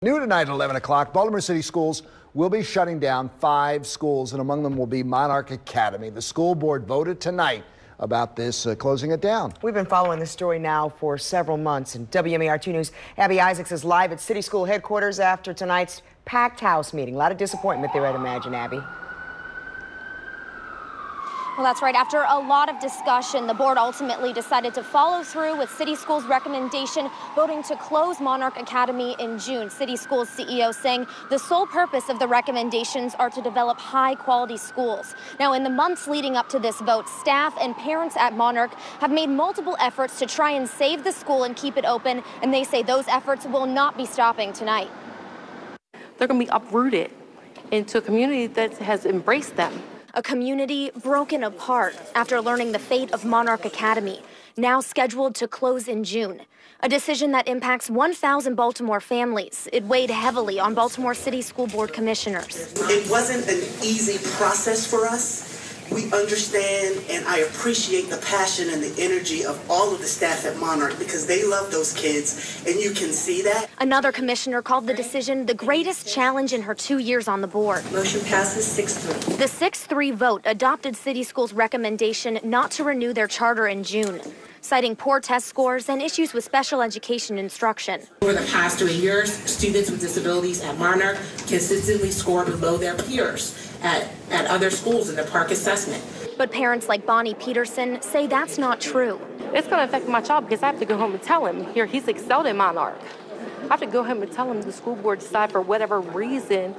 New tonight at 11 o'clock, Baltimore City schools will be shutting down 5 schools, and among them will be Monarch Academy. The school board voted tonight about this, closing it down. We've been following this story now for several months. And WMAR2 News' Abby Isaacs is live at City School headquarters after tonight's packed house meeting. A lot of disappointment there, I'd imagine, Abby. Well, that's right. After a lot of discussion, the board ultimately decided to follow through with City Schools' recommendation, voting to close Monarch Academy in June. City Schools CEO saying the sole purpose of the recommendations are to develop high-quality schools. Now, in the months leading up to this vote, staff and parents at Monarch have made multiple efforts to try and save the school and keep it open, and they say those efforts will not be stopping tonight. They're going to be uprooted into a community that has embraced them. A community broken apart after learning the fate of Monarch Academy, now scheduled to close in June. A decision that impacts 1,000 Baltimore families. It weighed heavily on Baltimore City School Board commissioners. It wasn't an easy process for us. We understand and I appreciate the passion and the energy of all of the staff at Monarch because they love those kids, and you can see that. Another commissioner called the decision the greatest challenge in her 2 years on the board. Motion passes 6-3. The 6-3 vote adopted City Schools' recommendation not to renew their charter in June, citing poor test scores and issues with special education instruction. Over the past 3 years, students with disabilities at Monarch consistently score below their peers at other schools in the Park assessment. But parents like Bonnie Peterson say that's not true. It's going to affect my child because I have to go home and tell him, here, he's excelled in Monarch. I have to go home and tell him the school board decided for whatever reason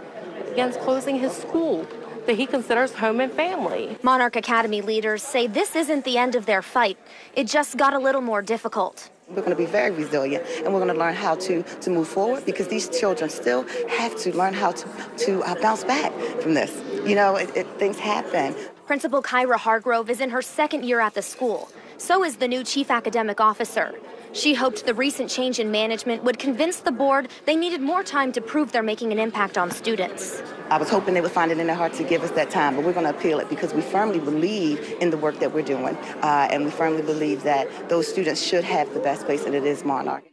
against closing his school that he considers home and family. Monarch Academy leaders say this isn't the end of their fight. It just got a little more difficult. We're going to be very resilient, and we're going to learn how to move forward because these children still have to learn how to bounce back from this. You know, things happen. Principal Kyra Hargrove is in her 2nd year at the school. So is the new chief academic officer. She hoped the recent change in management would convince the board they needed more time to prove they're making an impact on students. I was hoping they would find it in their heart to give us that time, but we're going to appeal it because we firmly believe in the work that we're doing, and we firmly believe that those students should have the best place, and it is Monarch.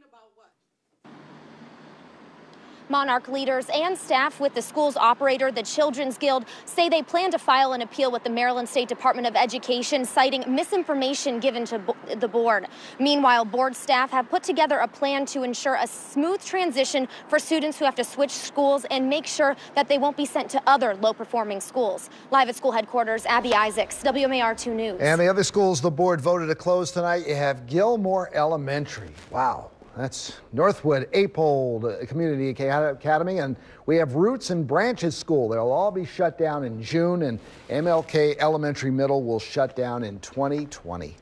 Monarch leaders and staff with the school's operator, the Children's Guild, say they plan to file an appeal with the Maryland State Department of Education, citing misinformation given to the board. Meanwhile, board staff have put together a plan to ensure a smooth transition for students who have to switch schools and make sure that they won't be sent to other low-performing schools. Live at school headquarters, Abby Isaacs, WMAR2 News. And the other schools the board voted to close tonight, you have Gilmore Elementary. Wow. That's Northwood, Apold Community Academy, and we have Roots and Branches School. They'll all be shut down in June, and MLK Elementary Middle will shut down in 2020.